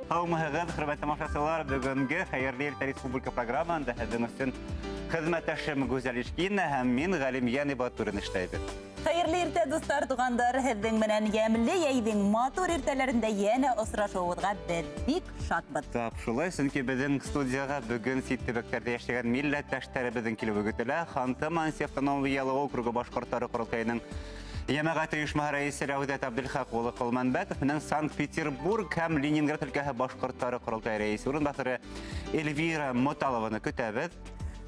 Һаумыһығыҙ, хөрмәтле тамашасылар, бөгөнгө Хәйерле иртә республика программасында һеҙҙең өсөн хеҙмәттәшем Гүзәл Ишкина һәм мин Ғалимйә Нибатурин эшләйбеҙ. Хәйерле иртә, дуҫтар, туғандар, һеҙҙең менән йәмле йәйҙең матур иртәләрендә йәнә осрашыуыбыҙға беҙ бик шатбыҙ. Тап шулай, сөнки беҙҙең студияға бөгөн сит төбәктәрҙә йәшәгән милләттәштәребеҙҙең килеп үгетелә. Ханты-Манси автономиялы округы башҡорттары ҡоролтайының Йәмәғәт ойошмаһы рәйесе Рәүҙәт Абделхақ улы Ҡолманбәтов менән Санкт-Петербург һәм Ленинград өлкәһе башҡорттары ҡоролтайы рәйесе урынбаҫары Эльвира Моталованы көтәбеҙ.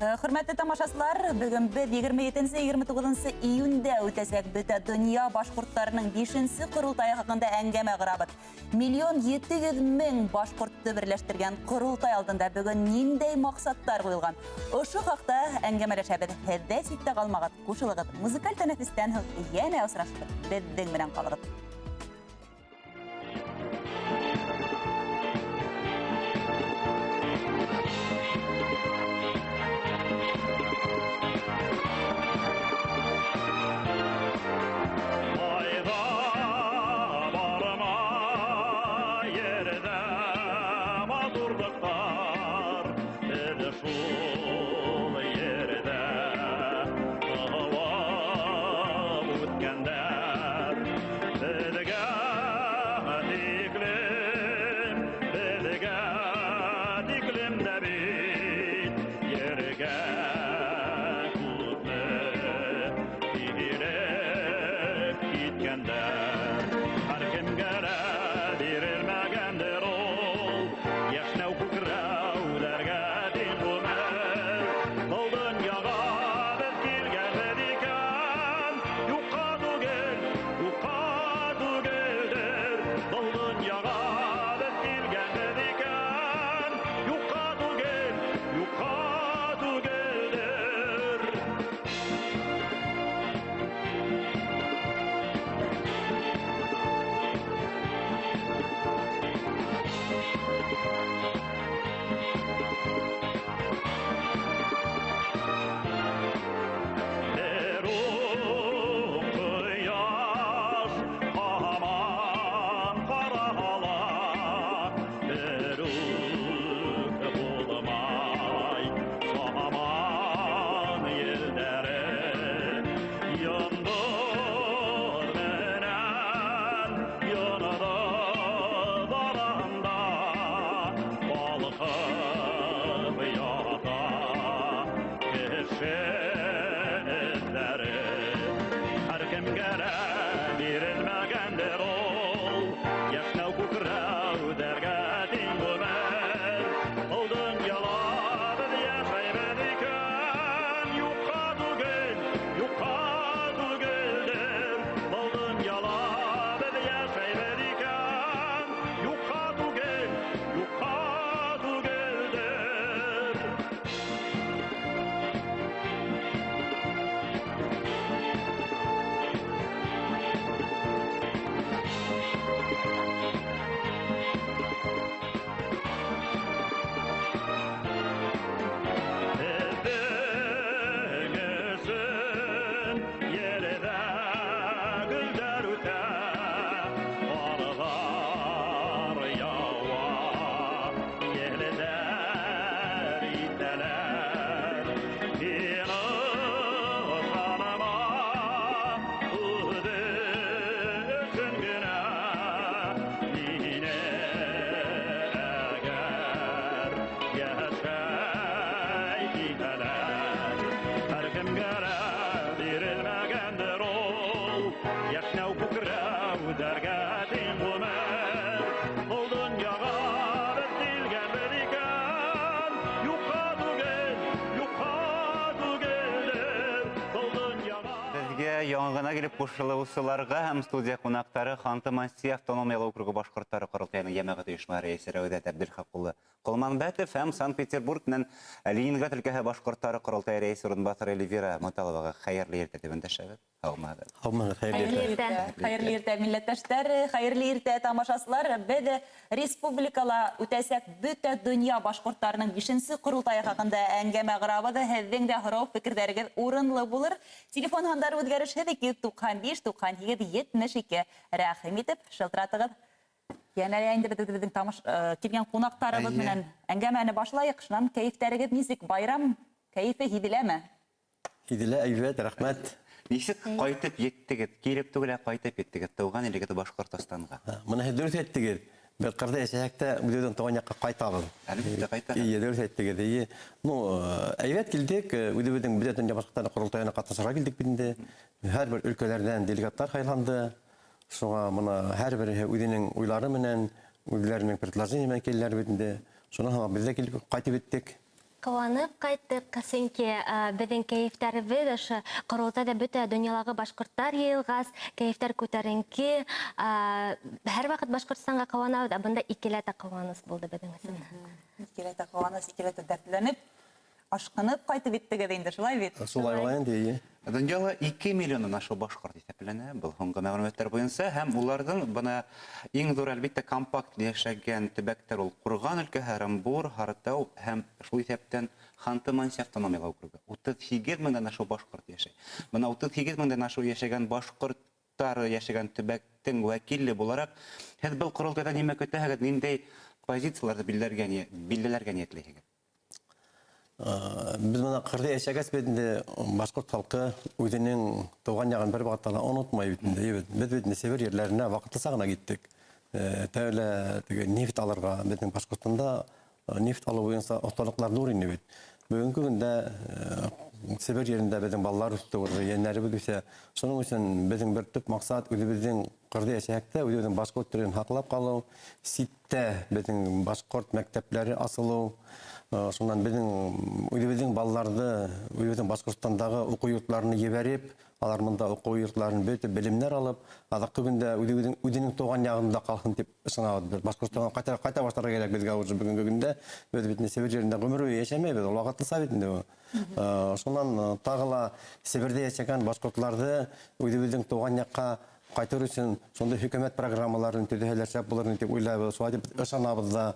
Хөрмәтле тамашасылар, бөгөн беҙ 27-29 июндә үтәсәк бөтә донъя башҡорттарының 5-нче ҡоролтайы хаҡында әңгәмә ҡарабыҙ. 1,700,000 башҡортто берләштергән ҡоролтай алдында бөгөн ниндәй маҡсаттар ҡуйылған? Ошо хаҡта әңгәмәләшәбеҙ. Һеҙ ҙә ситтә ҡалмағыҙ, ҡушылығыҙ. Музыкаль тәнәфестән һуң йәнә осрашырбыҙ. Беҙҙең менән ҡалығыҙ. Яңғына келіп қушылыусыларға һәм студия қонақтары Ханты-Манси автономиялы округы башқұрттары құрылтайының Йәмәғәт ойошмаһы рәйесе Рәүҙәт Абделхақ улы Ҡолманбәтов һәм Санкт-Петербург менән Ленинград өлкәһе башҡорттары ҡоролтайы рәйесе урынбаҫары Эльвира Моталоваға хәйерле иртә тип өндәшәбеҙ. Һаумыһығыҙ. Хәйерле иртә, милләттәштәр, хәйерле иртә, тамашасылар. Беҙ республикала үтәсәк бөтә донъя башҡорттарының 5-нче ҡоролтайы хаҡында әңгәмә ҡарабыҙ. Һеҙҙең дә һорау фекерҙәрегеҙ урынлы булыр. Телефон һандары үҙгәрешһеҙ 295-98-72. Рәхим итеп, шылтыратығыҙ. Янә инде безнең тамаш килгән кунактарыбыз белән әңгәмәне башлайык. Шуннан кәефтәрегез ничек? Байрам кәефе һиделәме? Иделә әйбәт, рәхмәт. Нисек кайтып еттегез? Килеп түгелә кайтып еттегез. Тыуган илегез Башкортостанга. Моны дөрес әйттегез. Бер кырда яшәсәктә үзебезнең туган якка кайтабыз. Әлбәттә кайта. Дөрес әйттегез. Әйбәт килдек. Үзебезнең бөтен Башкортстан курултаена катнашырга килдек бит инде. Һәрбер өлкәләрдән делегатлар хайланды. Шуңа моны һәрбер үзенең уйлары менән, үзләренең предложение менән килделәр бит инде. Шуны без дә килеп кайтып еттек. Кыланып кайттык, сөнки безнең кәефтәребез ошо корылтайда бөтә дөньядагы башкортлар йыелгас, кәефтәр күтәренке, һәр вакыт Башкортстанга кыланабыз, бында икеләтә кыланыс булды безнең өчен. Икеләтә кыланыс, икеләтә дәртләнеп, ашкынып кайтып еттегез инде, шулай бит? Шулай була инде. Дөньяда 2 миллионнан ашу башкорт исәпләнә. Бу соңгы мәгълүматлар буенча һәм уларның бына иң зур әлбәттә компакт яшәгән төбәктәр ул Курган өлкә, Оренбур, Хартау һәм шул исәптән Ханты-Мансия автономияле округы. 38 меңнән ашу башкорт яшәй. Бына 38 меңнән ашу яшәгән башкортлар яшәгән төбәктең вәкилле буларак, һез бу корылтайда нимә көтәһегез, ниндәй позицияләрне билдәләргә ниятләйсегез? Biz bana kırda yaşagas bedinde Başkurt halkı özünün doğan yağın bir vakitte unutmayı bitinde. Evet, biz bedinde sever yerlerine vakitli sağına gittik. Tövle neft alırga, bizim Başkurt'ta neft alı boyunca ortalıklar dur indi bit. Bugünkü günde sever yerinde bizim ballar üstü olur, yenleri büyüse. Sonun için bizim bir tüp maksat özümüzün kırda yaşayakta, özümüzün Başkurt türünü haklap kalı, sitte bizim Başkurt mektepleri asılı. Сонан біздің балаларды өзінің Башқұртстандағы оқу йортларына ебәреп, алар мында оқу йортларын бөтіп білімдер алып, адақы күнде өзінің туған яғында қалқын деп сынауды. Башқұртстанға қайта баштарға керек бізге уже бүгінгі күнде өз бетінде Сібір жерінде ғұмыр өй яшамай біз, ол уақытты сабетінде. Сонан тағыла Сібірде яшаған башқұртларды өзінің туған яққа қайтыр үшін сонда хөкімет программаларын төдәләр шәп буларын дип уйлабыз, шулай дип ышанабыз да.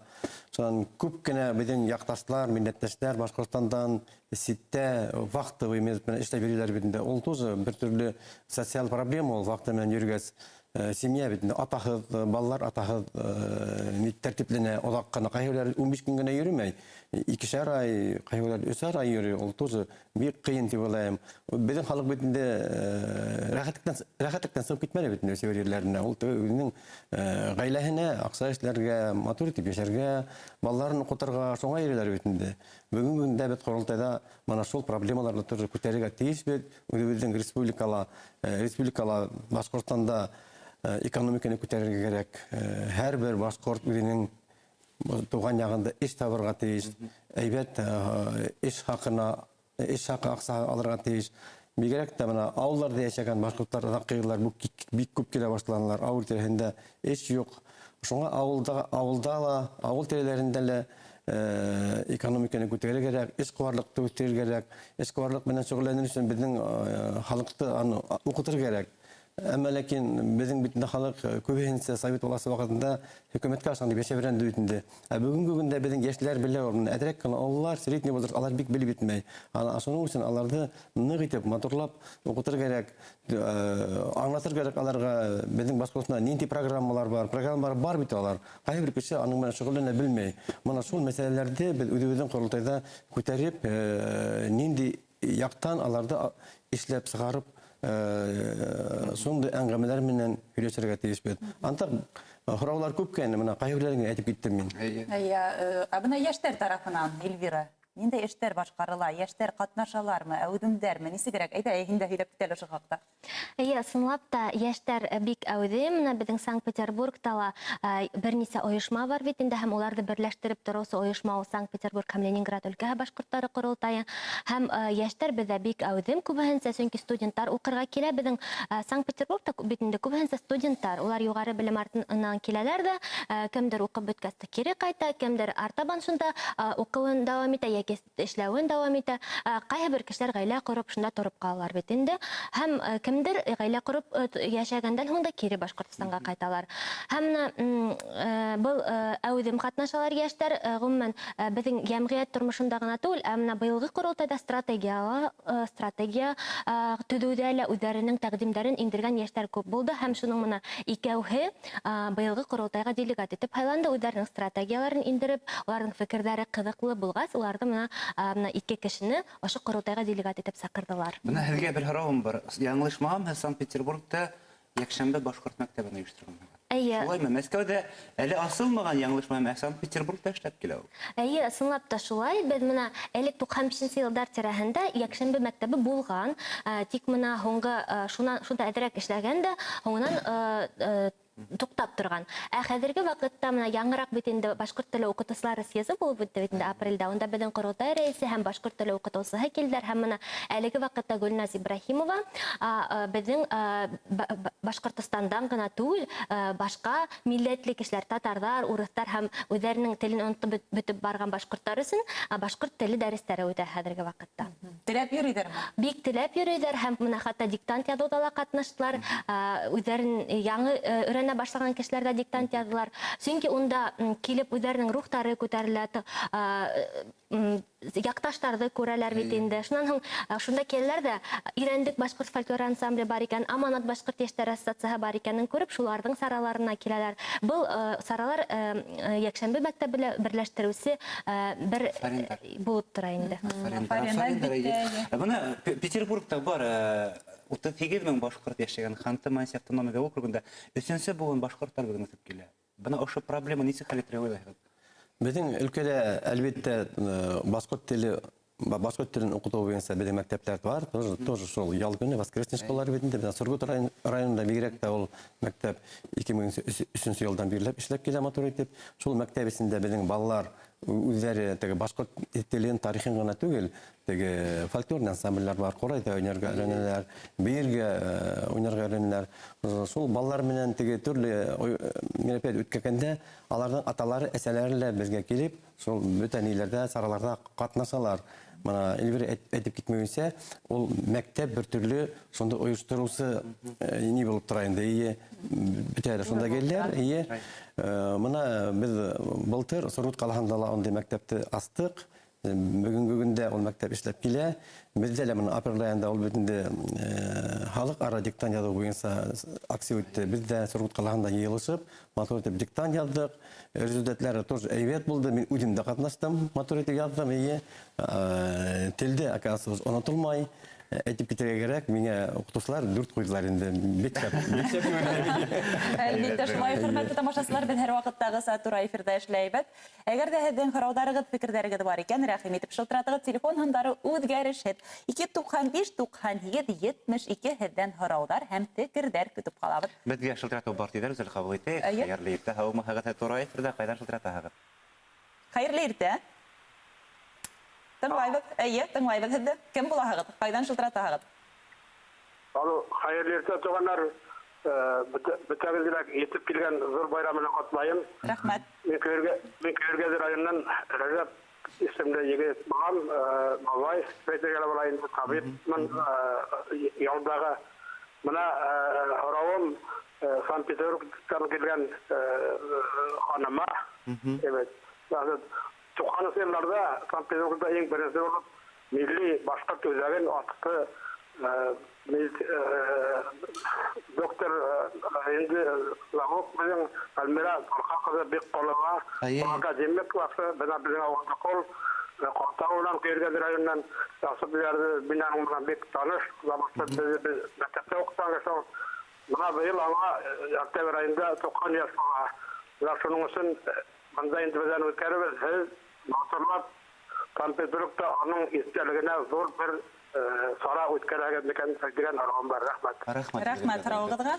Сонан күп кенә безнең якташлар, милләттәшләр Башкортстандан ситтә вакытлы менә эшләп йөриләр бит инде. Ул тоже бер төрле социаль проблема ул вакыты менән йөргәс. Семья бит инде атаһыз балалар, атаһыз тәртипленә, озак кына кайһылар 15 көн генә йөрмәй. 2 ай, кайһылар 3 ай йөри. Ул тоже бик кыен дип уйлыйм. Безнең халык бит инде рәхәтлектән сып китмәде бит инде северләренә. Ул үзенең гаиләһенә, акча эшләргә, матур итеп яшәргә, балаларын укытырга шуңа йөриләр бит инде. Бүгенге көндә бит корылтайда mana шул проблемаларны тоже күтәрергә тиеш бит. Үзебезнең республикала Башкортстанда экономиканы күтәрергә кирәк. Һәрбер башкорт үзенең туган ягында эш табырга тиеш. Әйбәт эш хакы акча алырга тиеш. Бигрәк тә менә авылларда яшәгән башкортлар, ракыйлар бик күп килә башлаганнар. Авыл тирәһендә эш юк. Шуңа авылда авыл тирәләрендә лә экономиканы күтәрергә кирәк, эшкуарлыкты үстерергә кирәк. Эшкуарлык белән шөгыльләнер өчен безнең халыкты укытырга кирәк. Әмма ләкин безнең битендә халык күбенчә совет власты вакытында хөкүмәткә ашан дип яшәп йөргән битендә. Бүгенге көндә безнең яшьләр белә, әдрәк кенә алар, средний возраст, алар бик белеп битмәй. Шуның өчен аларды нык итеп, матурлап укытырга кирәк, аңлатырга кирәк аларга безнең Башкортстанда нинди программалар бар бит алар. Кайбер кеше аның белән шөгыльләнә белмәй. Менә шул мәсьәләләрдә без үзебезнең корылтайда күтәреп, нинди яктан аларды эшләп чыгарып сонда әңгәмәләр менән һөйләшергә тиеш бит. Антак хораулар күп кәне, менә кайберләрен әйтеп киттем мин. Абына яшьтәр тарафынан, Эльвира, нинди эшләр башкарыла, яшьтәр катнашалармы, әүдемдәрме, нисегрәк? Әйдә, һиндә һөйләп китәләр ошо хакта. Сынлап та яшьтәр бик әүдем, менә безнең Санкт-Петербургта берничә оешма бар бит инде, һәм уларны берләштереп торучы оешма ул Санкт-Петербург һәм Ленинград өлкәһе башкортлары корылтайы. Һәм яшьтәр бездә бик әүдем, күбенчә чөнки студентлар укырга килә. Безнең Санкт-Петербургта бит инде күбенчә студентлар, улар югары белем артыннан киләләр дә, кемдер укып беткәч кире кайта, кемдер артабан шунда укуын дәвам итә, эшләвен дәвам итә. Кайһы бер кешеләр гаилә корып, шунда торып калалар бит инде. Һәм кемдер гаилә корып яшәгәндән һуң да кире Башкортстанга кайталар. Һәм был әүдем катнашалар яшьтәр, гомумән безнең җәмгыять тормышында гына түгел, әмма быелгы корылтайда стратегия төзүдә лә үзләренең тәкъдимнәрен индергән яшьтәр күп булды. Һәм шуның менә икәүһе быелгы корылтайга делегат итеп һайланды. Үзләренең стратегияларын индереп, уларның фикерләре кызыклы булгач, уларны менә ике кешене ошо корылтайга делегат итеп сакырдылар. Менә һеҙгә бер һорауым бар. Яңлышмаһам, һеҙ Санкт-Петербургта якшәмбе башҡорт мәктәбен ойоштурған. Шулаймы? Мәскәүдә әле асылмаған яңлышмаһам, Санкт-Петербургта эшләп килә ул. Ысынлап та шулай. Без менә элек 95 еллар тирәһендә якшәмбе мәктәбе булган. Тик менә һуңгы шунда әҙерәк эшләгән дә, һуңынан туктап торган. Хәзерге вакытта менә яңгырак бит инде башкорт теле укытучылары съезы булып үтте бит инде апрельдә. Унда безнең корылтай рәисе һәм башкорт теле укытучысы килделәр. Һәм менә әлеге вакытта Гөлназ Ибраһимова безнең Башкортстандан гына түгел, башка милләтле кешеләр, татарлар, урыслар һәм үзләренең телен онытып бөтеп барган башкортлар өчен башкорт теле дәресләре үтә хәзерге вакытта. Теләп йөрөйдәрме? Бик теләп йөрөйдәр һәм менә хәтта диктант язуда ла катнаштылар. Үзләрен яңы өйрәнә башлаган кешеләр дә диктант яздылар. Чөнки унда килеп үзләренең рухтары күтәрелә, якташтарды күрәләр бит инде. Шуннан һуң шунда киләләр дә Ирәндек башкорт фольклор ансамбле бар икән, Аманат башкорт яшьтәр ассоциациясе бар икәнен күреп, шуларның сараларына киләләр. Был саралар якшәмбе мәктәбе берләштерүсе бер булып тора инде. Менә Петербургта бар 38 мең башкорт яшәгән Ханты-Мансия автономия округында 3-нче буын башкортлар бүген үтеп килә. Бына ошо проблема ничек хәл ителә уйлайһығыҙ? Безнең өлкәдә әлбәттә башкорт телен укыту буенча безнең мәктәпләр бар. Тоже шул ял көне воскресный школалар битендә, безнең Сургут районында бигрәк тә ул мәктәп 2003 елдан бирләп эшләп килә матур итеп. Шул мәктәп исендә безнең балалар үзләре теге башкорт телен, тарихын гына түгел, теге фольклор ансамбльләр бар, корайда уйнарга өйрәнәләр, биргә уйнарга өйрәнәләр. Шул балалар менән теге төрле мероприятие үткәндә аларның аталары, әсәләре безгә килеп, шул бөтен илләрдә, сараларда катнашалар. Мана Эльвира әйтеп китмәгәнчә, ул мәктәп бер төрле шунда оештырусы ни булып тора инде. Бөтәләр шунда киләләр. Мына без былтыр Сургут калаһында анда мәктәпте астык. Бүгенге көндә ул мәктәп эшләп килә. Бездә лә мына апрель аенда ул битендә халыкара диктант язу буенча акция үтте. Бездә Сургут калаһында йыелышып, матур итеп диктант яздык. Результатлары тоже әйбәт булды. Мин үзем дә катнаштым, матур итеп яздым. Телдә, оказывается, онытылмай. Әйтеп китәргә кирәк, миңа укытучылар 4 куйдылар инде. Бик шәп. Әлбәттә, шулай хөрмәтле тамашачылар, без һәр вакыттагы тура эфирдә эшләйбез. Әгәр дә һеҙҙең һораударығыҙ, фекерҙәрегеҙ бар икән, рәхим итеп шылтыратығыҙ, телефон һандары үҙгәрешһеҙ. 295-92-72 һеҙҙән һораудар һәм фекерҙәр көтөп ҡалабыҙ. Беҙгә шылтыратыу бар тиҙәр, үҙәл ҡабул итәйек. Хәйерле иртә, һаумыһығыҙ, тура эфирҙә ҡайҙан шылтыратаһығыҙ? Хәйерле иртә. Тыңлайбыҙ һеҙҙе. Кем булаһығыҙ? Ҡайҙан шылтыратаһығыҙ? Хәйерле иртә, туғандар. Бөтәгеҙгә етеп килгән зур байрамына ҡотлайым. Рәхмәт. Мин Көйөргәҙе районынан Рәжәп исемле егет булам. Малай, Бәйтәгәлә булайым, табипмын ялдағы. Мына һорауым Санкт-Петербургтан килгән ханыма. Туғаныс елларда Санкт-Петербургда ең беренсе булып милли башҡорт үзәген атты доктор инде Лагоп белән Альмира Торхакова бик ҡолыға академик классы бына безнең ауылда ҡол ҡортауынан Көйөргәҙе районынан ясып бирҙе. Бинаның менән бик таныш, мәктәптә уҡытҡан кеше. Бына быйыл аңа октябрь айында 90 йәш була. Шуның өсөн бында инде бездән үткәребез. Һеҙ матурлап Санкт-Петербургта аның истәлегенә зур бер сара үткәрәгеҙ микән дигән һорауым бар. Рәхмәт. Рәхмәт һорауығыҙға.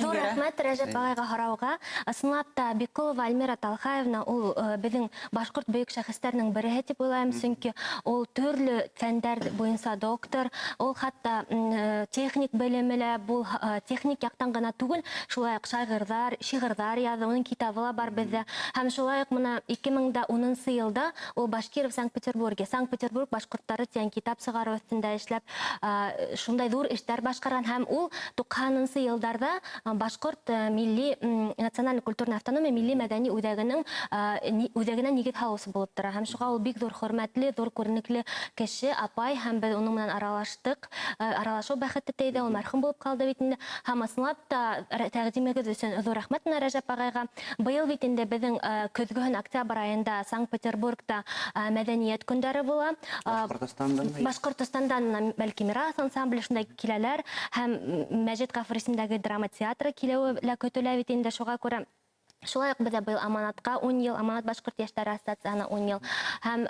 Зур рәхмәт Рәҗәп агайга һорауга. Ысынлап та Бекулова Альмира Талхаевна ул безнең башкорт бөек шәхестәрнең береһе дип уйлыйм, чөнки ул төрле фәннәр буенча доктор, ул хатта техник белемле, бу техник яктан гына түгел, шулай ук шигырьләр язды, уның китабы ла бар бездә. Һәм шулай ук моны 2010 елда ул Башкиров Санкт-Петербург башкортлары дигән китап чыгару өстендә эшләп, шундай зур эшләр башкарган һәм ул 90 елларда башкорт милли националь культурный автономия милли мәдәни үзәгенә нигез салучы булып тора. Һәм шуга ул бик зур хөрмәтле, зур күренекле кеше, апай, һәм без уның белән аралашу бәхете тейде, ул мәрхүм булып калды бит инде. Һәм ысынлап та тәкъдимегез өчен зур рәхмәт Рәҗәп агайга. Быел бит инде безнең көзгө октябрь айында Санкт-Петербургта мәдәният көндәре була. Башкортстандан бәлки Мирас ансамбле шундай киләләр һәм Мәҗит Гафур исемендәге драма театры киләү көтелә бит инде, шуга күрә шулай ук бездә быел Аманатка 10 ел, Аманат башкорт яшьләре ассоциациясына 10 ел һәм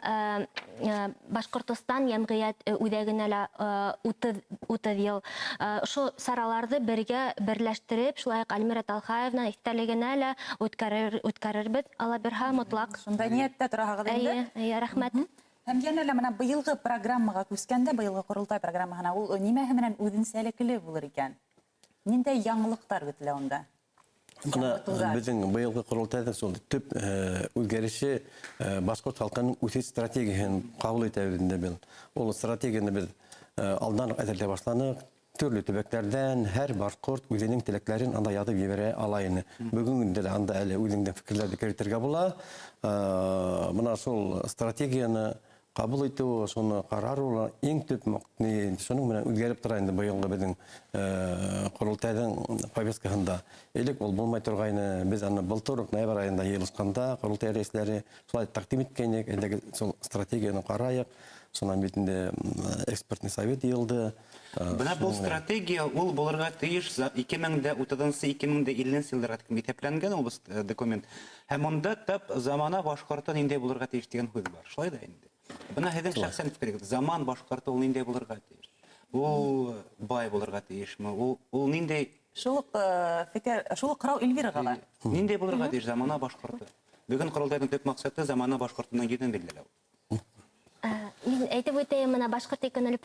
Башкортстан җәмгыять үзәгенә лә 30 ел. Шу сараларны берләштереп, шулай ук Альмира Талхаевна истәлегенә лә үткәрербез, Алла бирһә мотлак. Шундай ниятдә торагыз инде. Рәхмәт. Һәм янә лә менә быелгы программага күскәндә, быелгы курултай программаһына ул нимәһе менән үзенчәлекле булыр икән? Ниндәй яңалыктар көтелә анда? Біздің быйылғы құрылтайдың сол төп өзгеріші башқұрт халқының үсет стратегиясын қабыл етәуірінде бұл. Ол стратегияны біз алдан әзірлей башланық. Түрлі төбәкләрдән һәр башқұрт үзенең теләкләрен анда язып ебәрә алайыны. Бүгін дә анда әле үзеңдән фикерләрне кертергә була. Мына шул стратегияны кабул итү, шуны карару иң төп максаты, шуның менән үзгәреп тора инде быелгы безнең құрылтайдың повесткаһында. Элек ул булмай торгайны, без аны былтыр ноябрь айында йыелышканда құрылтай рәисләре шулай тәкъдим иткәнек, әлеге шул стратегияны карайык. Шунан битендә экспертный совет йылды. Бына бу стратегия ул булырга тиеш 2030-2050 елларга тиклем исәпләнгән ул документ. Һәм монда тап замана башкорты нинди булырга тиеш дигән сүз бар. Шулай да инде. Бына һеҙҙең шәхсән фикерегеҙ, заман башҡорты ул ниндәй булырға тейеш? Ул бай булырға тейешме? Ул ниндәй... Шул ҡарау Эльвираға ла. Ниндәй булырға тейеш замана башҡорты? Бөгөн ҡоролтайҙың төп маҡсаты замана башҡортының йөҙөн билдәләү. Мин әйтеп үтәйем, менә башҡорт экономик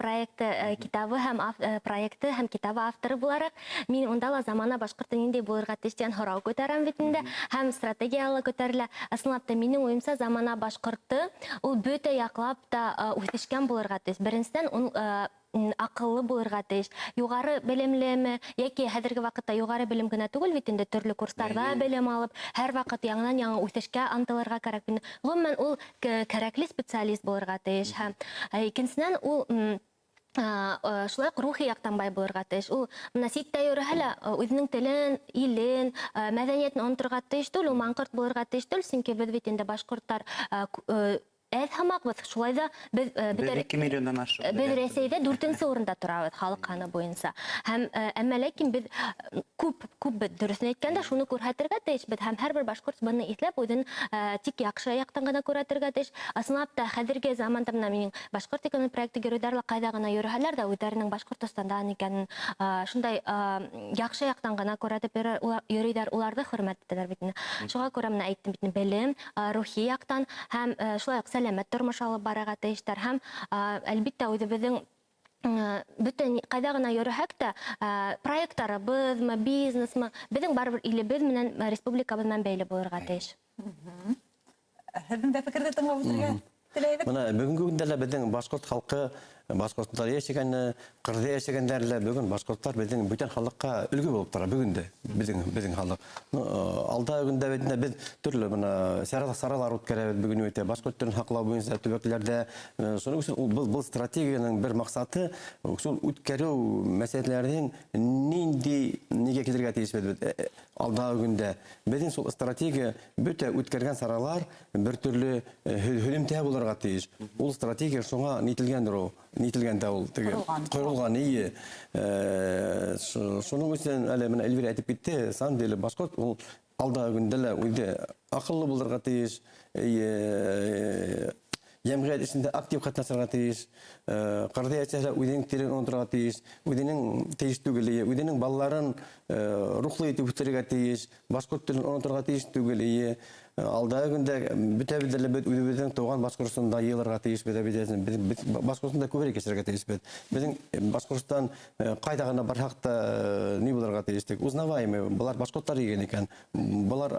китабы һәм китабы авторы буларак, мин унда ла замана башҡорты ниндәй булырға тейеш дигән һорау күтәрәм бит инде, һәм стратегиялы күтәрелә. Ысынлап та минең уйымса замана башҡорты ул бөтә яҡлап та үҫешкән булырға тейеш. Беренсенән ул акыллы булырға тейеш. Юғары белемлеме, яки хәзерге вакытта юғары белем генә түгел бит инде, төрле курстарда белем алып, һәр вакыт яңанан-яңа үҫешкә ынтылырга кәрәк. Гомумән ул кәрәкле специалист булырга тейеш. Һәм икенченән ул шулай рухи яктан бай булырга тейеш. Ул менә ситтә йөрһә лә үзенең телен, илен, мәдәниятен онытырга тейеш түгел, ул маңкорт булырга тейеш түгел, сөнки без бит инде башкорттар һәммәбез шулай да без 2 миллиондан ашык. Без Рәсәйдә 4-нче урында торабыз халык саны буенча. Һәм әмма ләкин без күп дөресен әйткәндә шуны күрһәтергә тиеш бит. Һәм һәрбер башкорт буны иҫләп үзен тик яхшы яктан гына күрһәтергә тиеш. Ысынлап та хәзерге заманда менә минең башкорт экономик проекты йөрүдәр кайда гына йөрһәләр дә үзләренең Башкортстандан икәнен шундай яхшы яктан гына күрһәтеп йөрүдәр, уларны хөрмәт итәләр бит. Шуңа күрә менә әйттем бит, белем, рухи яктан һәм шулай ук сәламәт тормыш алып барырга тейештәр. Һәм әлбиттә үзебезнең бөтен кайда гына йөрһәк тә проекттарыбызмы, бизнесмы, безнең барыбер илебез менән, республикабыз менән бәйле булырга тейеш. Һеҙҙең дә фекерҙе тыңлап үтергә теләйбеҙ. Мына бүгенге көндә безнең башҡорт халҡы, башҡорттар йәшәгәне, ҡырҙа йәшәгәндәр безнең башҡорттар безнең бүтән халыҡҡа өлгө булып тора бүгендә безнең халыҡ. Алда көндә без төрлө мына саралар үткәрәбеҙ бүгөн үтә башҡорт телен һаҡлау буйынса төбәкләрдә. Шуның өсөн был стратегияның бер маҡсаты шул үткәреү мәсьәләләренең нигә килергә тейешбеҙ. Алда көндә безнең шул стратегия бөтә үткәргән саралар бер төрлө һөҙөмтә булырға тейеш. Ул стратегия шуңа нителгәндә ул ҡойолған ие. Шуның өсөн әле менә Эльвира әйтеп китте, самом деле башҡорт ул алда көндә лә үҙе аҡыллы булырға тейеш, Jämgiyet içinde aktif katlaşırga teyis, qırdı yaşarlar ödenin terin onturga teyis, ödenin teyis tügeliye, ödenin balların ruhlu eti üstürge teyis, Başkurt tilin onturga teyis tügeliye, alдағы günde bütebildirle ödebizden doğan Başkurt'unda yıllarga teyis bedebilirsin. Başkurt'unda köberi geçirge teyis bed. Bizim Başkurt'tan qaydağına barhaqta ne bularga teyistik. Uznavayım, bular Başkurtlar egen eken, bular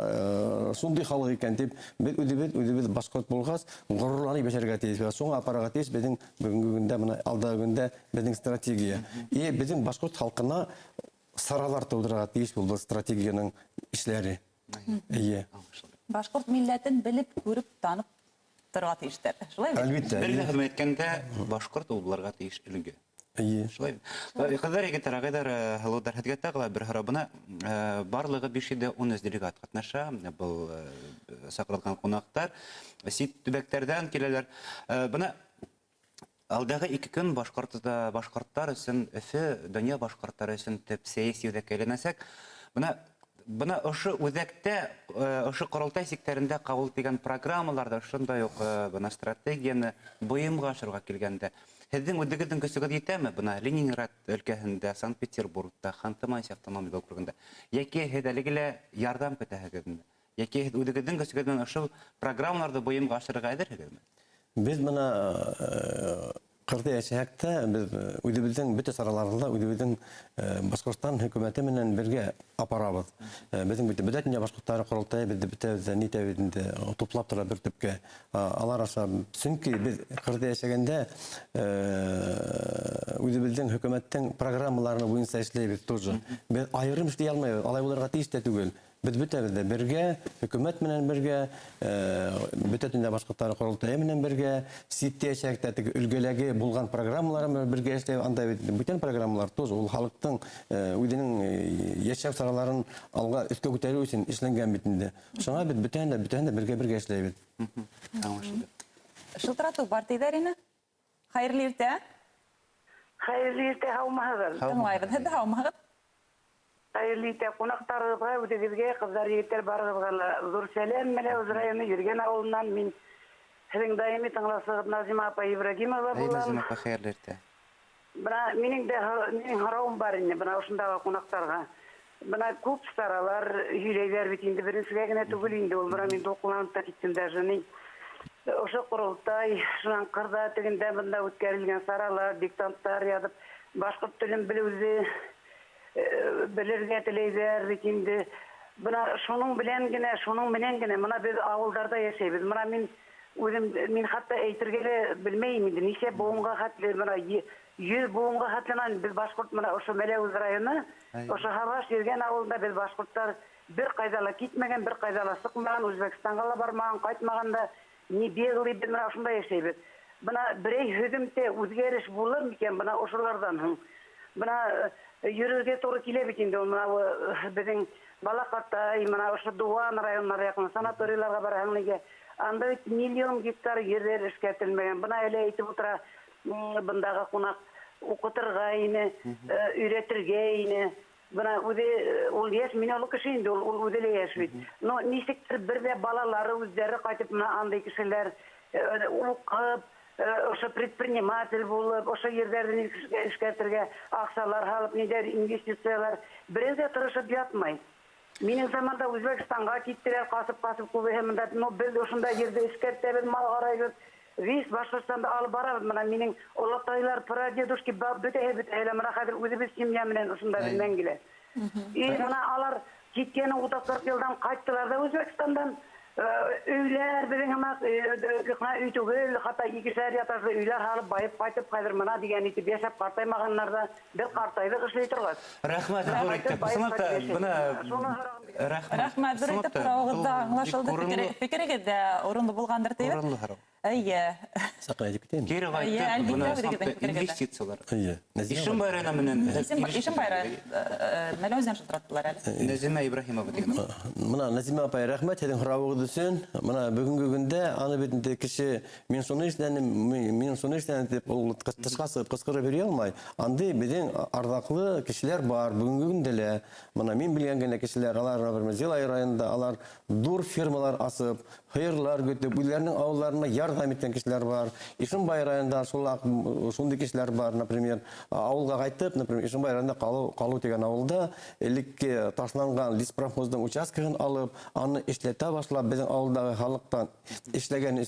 sunduy halı eken deyip, ödebid Başkurt bulğaz, gururlanı beşerge teyis. Soğun aparaga teyis, bizim bugünkü günde, alдағы günde bizim strategiya. Bizim Başkurt halkına saralar tağdırga teyis buldu strategiyanın işleri. İyi. Башкорт милләтен белеп, күреп, танып торга тиештер. Шулай бит? Әлбәттә. Бер хезмәт иткәндә башкорт улларга тиеш үлгә. İyi. Шулай. Кызлар егетләр гайдар халыдар хәтгә тагыла бер харабына барлыгы 510 делегат катнаша. Бу сакырылган кунактар сит төбәктәрдән киләләр. Бuna алдагы 2 көн башкортлар өчен Өфе дөнья башкортлары өчен төп сәяси үзәккә әйләнәсәк, Бuna ошо үзәктә, ошо корылтай секторында кабул ителгән программаларда шундай ук бuna стратегияны буйымга ашырга килгәндә, һезнең үдегезнең көсегез җитәме бuna Ленинград өлкәсендә, Санкт-Петербургта, Ханты-Мансийск автономик округында, яки һез әлегелә ярдәм көтәһегезме? Яки үдегезнең көсегездән ошо программаларда буйымга ашырга әзерһегезме? Biz buna qırdı yaşayakta biz ödebizden bütün saralarında ödebizden Başkurt'tan hükümeti menen birge aparabız. Bizim bütün Başkurtları kurultayı biz bütün nitevinde toplap tura bir tüpke alar aşağı. Çünkü biz qırdı yaşayakında ödebizden hükümetten programlarını bu insan işleyip tuzu. Biz ayrım işley almayız. Alay olarga teyis de tügül. Biz bütünde birge, hükümet menen birge, bütün Başkurtları kurultayı menen birge, sitte yaşayaktaki ülgelegi bulgan programmaları birge işleyip anda bütün programmalar toz, ol halktın ödenin yaşam saraların alga üstü көтәрү için işlengen bitinde. Şuna biz bütünde birge işleyip. Шылтырату бар тейдәріне? Хайырлы иртә. Hayırlı irte havmağız. Тыңлайбыз. Һеҙ һаумыһығыҙ? Hayırlı irte qonaqtarıgызға, үтегізге, қыздар егеттер барығызға зор сәлем. Мәләуіз районы Жүрген ауылынан мен сіздің даими тыңласығыз Назима апа Ибрагимова Назима болам. апа хәерле иртә. Менің харауым бар инде, ошындағы қонақтарға. Көп старалар, үйлейлер бит инде біріншіге генә түгел инде, ол мен толқынланып та киттім даже. Ошо құрылтай, шынан қырда тегінде өткәрілген саралар, диктанттар ядып, башқұрт тілін білуді, білерге тілейлер бит инде. Шуның менен генә, біз ауылдарда яшайбыз. Мен хатта әйтергеле білмеймін инде, неше буынға хатлы, 100 буынға хатлынан біз башқұрт ошо Мәләуіз районы, ошо Хаваш Жүрген ауылында біз башқұрттар бір қайдала кетмеген, бір қайдала сықмаған, Өзбекстанға бармаған, қайтмағанда не беғылы біз ошында яшайбыз. Бірей хөдімте өзгеріш болыр мекен ошылардан. Жүрерге торы келе бекенде, біздің Балақаттай, ошо Дуан районлары яқын санаторияларға барғанлыға, анда 1 миллион гектар ерлер ішкетілмеген. Әлі айтып отыра, бұндағы қонақ оқытырға ені, үйретірге ені. Ол еш, мен олы кіші енді, ол өделе еш бейт. Но несектір бірде балалары өздері қайтып, андай кішілер оқып, ошо предприниматель болып, ошо ерлердің ішкетірге ақсалар қалып, недер инвестициялар біреуде тұрышып жатмай. Менің заманда Өзбекстанға кеттірер, қасып көбеймінді, но біз ошында ерде ішкеттебіз, мал қарайбыз, весь Башқұртстанды алып барабыз. Менің олатайлар, прадедушки, бүте қадыр өзі біз семья менен ошында біз мәңгіле. Алар кеткені 30-40 жылдан қайттылар да Өзбекстандан. Үйлер біздің үй түгел, хата 2-шәр ятасы үйлер алып байып қайтып қайдыр деген етіп яшап қартаймағанларда бір қартайды қышлай тұрғыз. Рахмат, зор итеп. Рахмат, зор итеп қарауығызда аңлашылды. Фикірігізде орынды болғандыр дейбі? Орынды қарау. Сақын әдіп кетейін? Кері қайтып, инвестициялар. Ишім байрайна менен. Ишім байрай, Мәләуізден шылтыраттылар әлі. Назима Ибрагимова деген. Назима апай, рахмет, едің құрауығыз үшін. Бүгінгі күнде аны бетінде кіші мен соны іштен деп тышқасы қысқыры бере алмай. Анды беден ардақлы кішілер бар бүгінгі күнделі. Мен білген кішілер, алар например, Зилай районында алар дур фермалар асып, хыйырлар көтөп, үйләрнең авылларына ярдәм иткән кешеләр бар. Ишембай районында шундый кешеләр бар, например, авылга кайтып, например, Ишембай районында калу дигән авылда элекке ташланган леспромхоздың участкасын алып, аны эшләтә башлап, безнең авылдагы халыктан эшләгән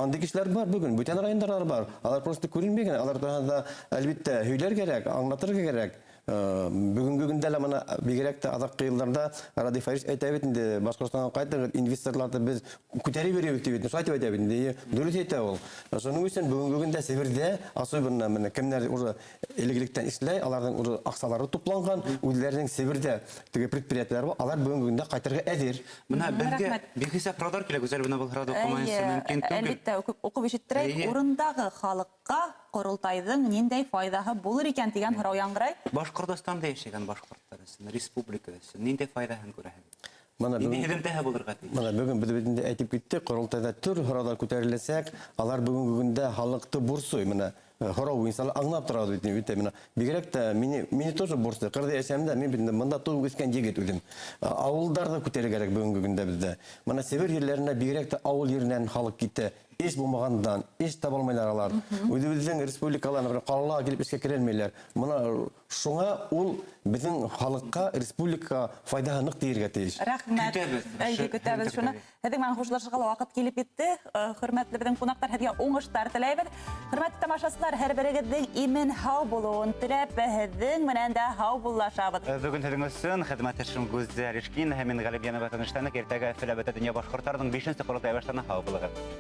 андый кешеләр бар бүген, бүтән районнар бар. Алар просто күренмәгән, алар да әлбәттә һөйләр кирәк, аңлатырга кирәк. Бүгенге көндә лә моны бигрәк тә азаккы елларда Ради Фарис әйтә бит инде, Башкортстанга кайтып инвесторларны без күтәреп беребез дип, шайтып әйтә бит инде. Дөрес әйтә ул. Шуның өчен бүгенге көндә Севердә особенно менә кемнәр уже элегилектән эшләй, аларның уже аксалары тупланган, үзләренең Севердә теге предприятиеләр бар, алар бүгенге көндә кайтырга әзер. Менә безгә бихисап радар кирәк, үзәр бина булгырады укымайсы мөмкин түгел. Әлбәттә, укып ишеттерәк, урындагы халыкка Корылтайдың ниндәй файдаһы булыр икән дигән һорау яңгырай. Башкортстанда яшәгән башкортлар өчен, республикада өчен нинди файдаһын күрәһез? Менә Нинди хезмәттә булырга тиеш? Менә бүген без инде әйтеп киттек, Корылтайда түр һораулар күтәрелсәк, алар бүгенге көндә халыкты бурсый. Менә һорау инсанлар аңлап тора бит менә. Бигрәк тә мине тоже бурсый. Кырда яшәмдә мин бит монда туып үскән егет үзем. Авылларда күтәрергә кирәк бүгенге көндә бездә. Менә Север җирләренә бигрәк тә авыл җиреннән халык китә. Эш булмагандан, эш таба алмайлар алар. Үзебезнең республикаларны калаларга килеп эшкә керелмәйләр. Моны шуңа ул безнең халыкка, республика файдаһы нык тиергә тиеш. Рәхмәт. Көтәбез шуны. Һәдәң менән хушлашырга вакыт килеп итте. Хөрмәтле безнең кунаклар, һәргә уңышлар теләйбез. Хөрмәтле тамашачылар, һәр берегезнең имен һау булуын теләп, һеҙҙең менән дә һау булашабыз. Бүген һеҙҙең өсөн хеҙмәттәшем Гүзәл Ишкин һәм мин Ғәлиб Янабатовны иртәгә Фәләбәтә дөнья башҡорттарының 5-нче ҡоролтай башлана һау булығыҙ.